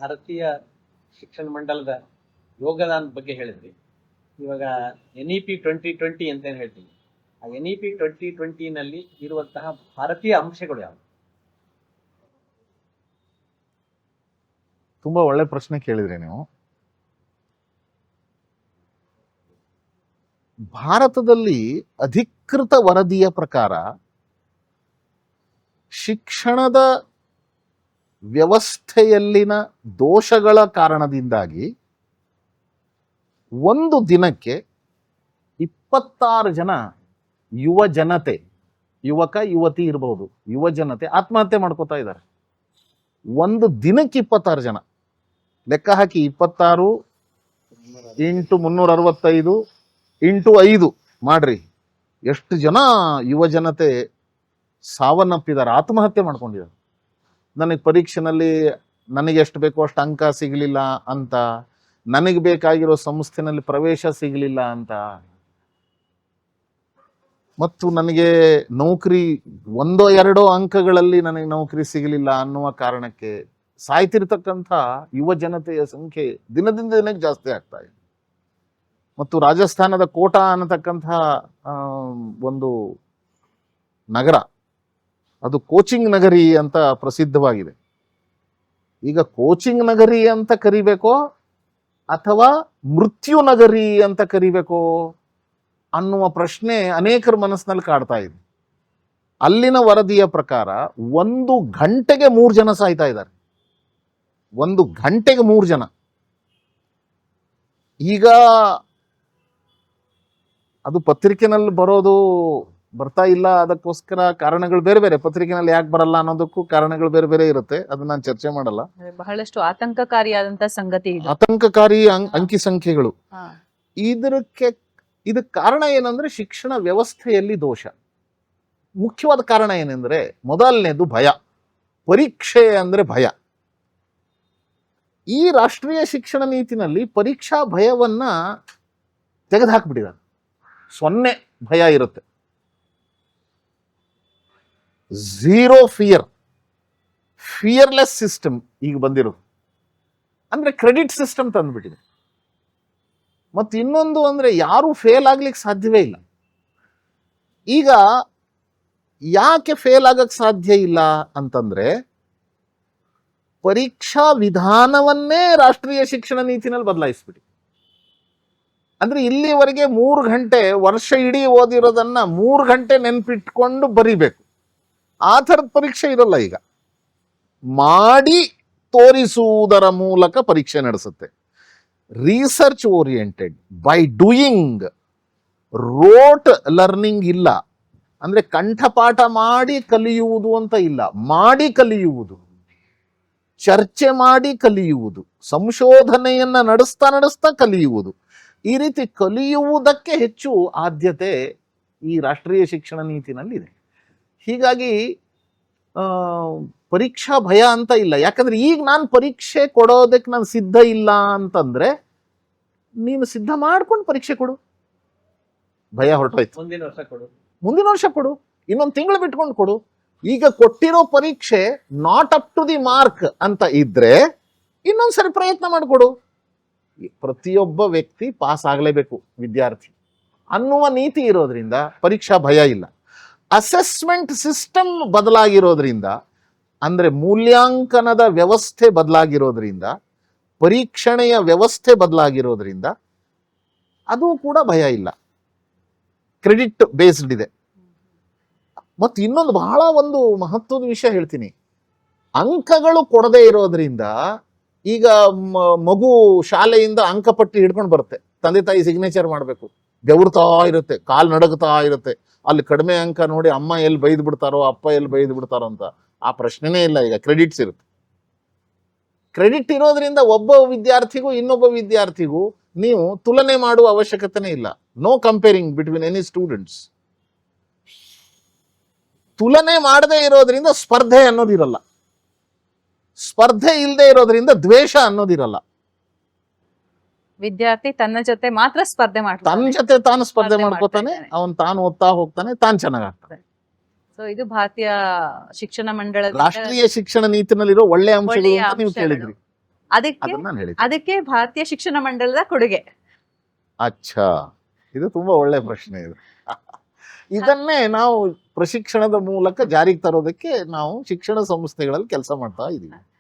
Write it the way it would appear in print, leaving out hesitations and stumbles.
ಭಾರತೀಯ ಶಿಕ್ಷಣ ಮಂಡಲದ ಯೋಗದಾನ ಬಗ್ಗೆ ಹೇಳಿದ್ರಿ. ಇವಾಗ NEP 2020 ಅಂತ ಏನ್ ಹೇಳ್ತೀವಿ, ಆ NEP 2020 ನಲ್ಲಿ ಇರುವಂತಹ ಭಾರತೀಯ ಅಂಶಗಳು ಯಾವುದು? ತುಂಬಾ ಒಳ್ಳೆ ಪ್ರಶ್ನೆ ಕೇಳಿದ್ರಿ ನೀವು. ಭಾರತದಲ್ಲಿ ಅಧಿಕೃತ ವರದಿಯ ಪ್ರಕಾರ ಶಿಕ್ಷಣದ ವ್ಯವಸ್ಥೆಯಲ್ಲಿನ ದೋಷಗಳ ಕಾರಣದಿಂದಾಗಿ ಒಂದು ದಿನಕ್ಕೆ 26 ಜನ ಯುವ ಜನತೆ, ಯುವಕ ಯುವತಿ ಇರಬಹುದು, ಯುವ ಜನತೆ ಆತ್ಮಹತ್ಯೆ ಮಾಡ್ಕೋತಾ ಇದ್ದಾರೆ. ಒಂದು ದಿನಕ್ಕೆ 26 ಜನ. ಲೆಕ್ಕ ಹಾಕಿ, 26 × 365 × 5 ಮಾಡ್ರಿ, ಎಷ್ಟು ಜನ ಯುವ ಜನತೆ ಸಾವನ್ನಪ್ಪಿದ್ದಾರೆ, ಆತ್ಮಹತ್ಯೆ ಮಾಡ್ಕೊಂಡಿದ್ದಾರೆ. ನನಗೆ ಪರೀಕ್ಷೆನಲ್ಲಿ ನನಗೆ ಎಷ್ಟು ಬೇಕೋ ಅಷ್ಟು ಅಂಕ ಸಿಗಲಿಲ್ಲ ಅಂತ, ನನಗೆ ಬೇಕಾಗಿರೋ ಸಂಸ್ಥೆನಲ್ಲಿ ಪ್ರವೇಶ ಸಿಗಲಿಲ್ಲ ಅಂತ, ಮತ್ತು ನನಗೆ ನೌಕರಿ 1-2 ಅಂಕಗಳಲ್ಲಿ ನನಗೆ ನೌಕರಿ ಸಿಗಲಿಲ್ಲ ಅನ್ನುವ ಕಾರಣಕ್ಕೆ ಸಾಯ್ತಿರ್ತಕ್ಕಂಥ ಯುವ ಜನತೆಯ ಸಂಖ್ಯೆ ದಿನದಿಂದ ದಿನಕ್ಕೆ ಜಾಸ್ತಿ ಆಗ್ತಾ ಇದೆ. ಮತ್ತು ರಾಜಸ್ಥಾನದ ಕೋಟಾ ಅನ್ನತಕ್ಕಂಥ ಒಂದು ನಗರ, ಅದು ಕೋಚಿಂಗ್ ನಗರಿ ಅಂತ ಪ್ರಸಿದ್ಧವಾಗಿದೆ. ಈಗ ಕೋಚಿಂಗ್ ನಗರಿ ಅಂತ ಕರಿಬೇಕೋ ಅಥವಾ ಮೃತ್ಯು ನಗರಿ ಅಂತ ಕರಿಬೇಕೋ ಅನ್ನುವ ಪ್ರಶ್ನೆ ಅನೇಕರ ಮನಸ್ಸಿನಲ್ಲಿ ಕಾಡ್ತಾ ಇದೆ. ಅಲ್ಲಿನ ವರದಿಯ ಪ್ರಕಾರ 1 ಗಂಟೆಗೆ 3 ಜನ ಸಾಯ್ತಾ ಇದ್ದಾರೆ. 1 ಗಂಟೆಗೆ 3 ಜನ. ಈಗ ಅದು ಪತ್ರಿಕೆನಲ್ಲಿ ಬರ್ತಾ ಇಲ್ಲ, ಅದಕ್ಕೋಸ್ಕರ ಕಾರಣಗಳು ಬೇರೆ ಬೇರೆ. ಪತ್ರಿಕೆನಲ್ಲಿ ಯಾಕೆ ಬರಲ್ಲ ಅನ್ನೋದಕ್ಕೂ ಕಾರಣಗಳು ಬೇರೆ ಬೇರೆ ಇರುತ್ತೆ, ಅದನ್ನ ನಾನು ಚರ್ಚೆ ಮಾಡಲ್ಲ. ಬಹಳಷ್ಟು ಆತಂಕಕಾರಿಯಾದಂತ ಸಂಗತಿ ಇದು. ಆತಂಕಕಾರಿ ಅಂಕಿ ಸಂಖ್ಯೆಗಳು. ಇದಕ್ಕೆ ಕಾರಣ ಏನಂದ್ರೆ ಶಿಕ್ಷಣ ವ್ಯವಸ್ಥೆಯಲ್ಲಿ ದೋಷ. ಮುಖ್ಯವಾದ ಕಾರಣ ಏನೆಂದ್ರೆ, ಮೊದಲನೇದು ಭಯ. ಪರೀಕ್ಷೆ ಅಂದ್ರೆ ಭಯ. ಈ ರಾಷ್ಟ್ರೀಯ ಶಿಕ್ಷಣ ನೀತಿನಲ್ಲಿ ಪರೀಕ್ಷಾ ಭಯವನ್ನ ತೆಗೆದುಹಾಕ್ಬಿಟ್ಟಿದ್ದಾರೆ. 0 ಭಯ ಇರುತ್ತೆ, 0 ಫಿಯರ್, ಫಿಯರ್ಲೆಸ್ ಸಿಸ್ಟಮ್ ಈಗ ಬಂದಿರೋದು. ಅಂದ್ರೆ ಕ್ರೆಡಿಟ್ ಸಿಸ್ಟಮ್ ತಂದ್ಬಿಟ್ಟಿದೆ. ಮತ್ತು ಇನ್ನೊಂದು ಅಂದ್ರೆ ಯಾರು ಫೇಲ್ ಆಗ್ಲಿಕ್ಕೆ ಸಾಧ್ಯವೇ ಇಲ್ಲ. ಈಗ ಯಾಕೆ ಫೇಲ್ ಆಗಕ್ಕೆ ಸಾಧ್ಯ ಇಲ್ಲ ಅಂತಂದ್ರೆ, ಪರೀಕ್ಷಾ ವಿಧಾನವನ್ನೇ ರಾಷ್ಟ್ರೀಯ ಶಿಕ್ಷಣ ನೀತಿನಲ್ಲಿ ಬದಲಾಯಿಸ್ಬಿಡಿ. ಅಂದ್ರೆ ಇಲ್ಲಿವರೆಗೆ 3 ಗಂಟೆ ವರ್ಷ ಇಡೀ ಓದಿರೋದನ್ನ 3 ಗಂಟೆ ನೆನ್ಪಿಟ್ಕೊಂಡು ಬರಿಬೇಕು. ಆ ಥರದ ಪರೀಕ್ಷೆ ಇರಲ್ಲ. ಈಗ ಮಾಡಿ ತೋರಿಸುವುದರ ಮೂಲಕ ಪರೀಕ್ಷೆ ನಡೆಸುತ್ತೆ. Research oriented, by doing. Rote learning ಇಲ್ಲ. ಅಂದ್ರೆ ಕಂಠಪಾಠ ಮಾಡಿ ಕಲಿಯುವುದು ಅಂತ ಇಲ್ಲ, ಮಾಡಿ ಕಲಿಯುವುದು, ಚರ್ಚೆ ಮಾಡಿ ಕಲಿಯುವುದು, ಸಂಶೋಧನೆಯನ್ನ ನಡೆಸ್ತಾ ಕಲಿಯುವುದು. ಈ ರೀತಿ ಕಲಿಯುವುದಕ್ಕೆ ಹೆಚ್ಚು ಆದ್ಯತೆ ಈ ರಾಷ್ಟ್ರೀಯ ಶಿಕ್ಷಣ ನೀತಿನಲ್ಲಿ ಇದೆ. ಹೀಗಾಗಿ ಪರೀಕ್ಷಾ ಭಯ ಅಂತ ಇಲ್ಲ. ಯಾಕಂದ್ರೆ ಈಗ ನಾನು ಪರೀಕ್ಷೆ ಕೊಡೋದಕ್ಕೆ ನಾನು ಸಿದ್ಧ ಇಲ್ಲ ಅಂತಂದ್ರೆ, ನೀನು ಸಿದ್ಧ ಮಾಡ್ಕೊಂಡು ಪರೀಕ್ಷೆ ಕೊಡು, ಭಯ ಹೊರಟೋಯ್ತು. ಮುಂದಿನ ವರ್ಷ ಕೊಡು, ಇನ್ನೊಂದು ತಿಂಗಳು ಬಿಟ್ಕೊಂಡು ಕೊಡು. ಈಗ ಕೊಟ್ಟಿರೋ ಪರೀಕ್ಷೆ not up to the mark ಅಂತ ಇದ್ರೆ ಇನ್ನೊಂದ್ಸರಿ ಪ್ರಯತ್ನ ಮಾಡಿಕೊಡು. ಪ್ರತಿಯೊಬ್ಬ ವ್ಯಕ್ತಿ ಪಾಸ್ ಆಗಲೇಬೇಕು, ವಿದ್ಯಾರ್ಥಿ ಅನ್ನುವ ನೀತಿ ಇರೋದ್ರಿಂದ ಪರೀಕ್ಷಾ ಭಯ ಇಲ್ಲ. ಅಸೆಸ್ಮೆಂಟ್ ಸಿಸ್ಟಮ್ ಬದಲಾಗಿರೋದ್ರಿಂದ, ಅಂದ್ರೆ ಮೂಲ್ಯಾಂಕನದ ವ್ಯವಸ್ಥೆ ಬದಲಾಗಿರೋದ್ರಿಂದ, ಪರೀಕ್ಷಣೆಯ ವ್ಯವಸ್ಥೆ ಬದಲಾಗಿರೋದ್ರಿಂದ ಅದು ಕೂಡ ಭಯ ಇಲ್ಲ. ಕ್ರೆಡಿಟ್ ಬೇಸ್ಡ್ ಇದೆ. ಮತ್ತು ಇನ್ನೊಂದು ಬಹಳ ಒಂದು ಮಹತ್ವದ ವಿಷಯ ಹೇಳ್ತೀನಿ. ಅಂಕಗಳು ಕೊಡದೇ ಇರೋದ್ರಿಂದ, ಈಗ ಮಗು ಶಾಲೆಯಿಂದ ಅಂಕಪಟ್ಟಿ ಹಿಡ್ಕೊಂಡು ಬರುತ್ತೆ, ತಂದೆ ತಾಯಿ ಸಿಗ್ನೇಚರ್ ಮಾಡಬೇಕು, ಬೆವರ್ತಾ ಇರುತ್ತೆ, ಕಾಲು ನಡಗ್ತಾ ಇರುತ್ತೆ. ಅಲ್ಲಿ ಕಡಿಮೆ ಅಂಕ ನೋಡಿ ಅಮ್ಮ ಎಲ್ಲಿ ಬೈದು ಬಿಡ್ತಾರೋ, ಅಪ್ಪ ಎಲ್ಲಿ ಬೈದು ಬಿಡ್ತಾರೋ ಅಂತ ಆ ಪ್ರಶ್ನೆನೇ ಇಲ್ಲ. ಈಗ ಕ್ರೆಡಿಟ್ಸ್ ಇರುತ್ತೆ. ಕ್ರೆಡಿಟ್ ಇರೋದ್ರಿಂದ ಒಬ್ಬ ವಿದ್ಯಾರ್ಥಿಗೂ ಇನ್ನೊಬ್ಬ ವಿದ್ಯಾರ್ಥಿಗೂ ನೀವು ತುಲನೆ ಮಾಡುವ ಅವಶ್ಯಕತೆನೇ ಇಲ್ಲ. No comparing between any students. ತುಲನೆ ಮಾಡದೇ ಇರೋದ್ರಿಂದ ಸ್ಪರ್ಧೆ ಅನ್ನೋದಿರಲ್ಲ. ಸ್ಪರ್ಧೆ ಇಲ್ಲದೆ ಇರೋದ್ರಿಂದ ದ್ವೇಷ ಅನ್ನೋದಿರಲ್ಲ. ವಿದ್ಯಾರ್ಥಿ ತನ್ನ ಜೊತೆ ಮಾತ್ರ ಸ್ಪರ್ಧೆ ಮಾಡ್ತಾನೆ, ತನ್ನ ಜೊತೆ ತಾನು ಸ್ಪರ್ಧೆ ಮಾಡ್ಕೋತಾನೆ, ಅವನ್ ತಾನು ಓದ್ತಾ ಹೋಗ್ತಾನೆ, ತಾನು ಚೆನ್ನಾಗಾಗ್ತಾನೆ. ಸೊ ಇದು ಭಾರತೀಯ ಶಿಕ್ಷಣ ಮಂಡಳ ರಾಷ್ಟ್ರೀಯ ಶಿಕ್ಷಣ ನೀತಿನಲ್ಲಿರೋ ಒಳ್ಳೆ ಅಂಶಗಳು ಅಂತ ನೀವು ಕೇಳಿದ್ರಿ. ಅದಕ್ಕೆ ಅದನ್ನ ನಾನು ಹೇಳಿದ್ದೆ. ಅದಕ್ಕೆ ಭಾರತೀಯ ಶಿಕ್ಷಣ ಮಂಡಳದ ಕೊಡುಗೆ. ಅಚ್ಚಾ, ಇದು ತುಂಬಾ ಒಳ್ಳೆ ಪ್ರಶ್ನೆ ಇದು. ಇದನ್ನೇ ನಾವು ಪ್ರಶಿಕ್ಷಣದ ಮೂಲಕ ಜಾರಿಗೆ ತರೋದಕ್ಕೆ ನಾವು ಶಿಕ್ಷಣ ಸಂಸ್ಥೆಗಳಲ್ಲಿ ಕೆಲಸ ಮಾಡ್ತಾ ಇದೀವಿ.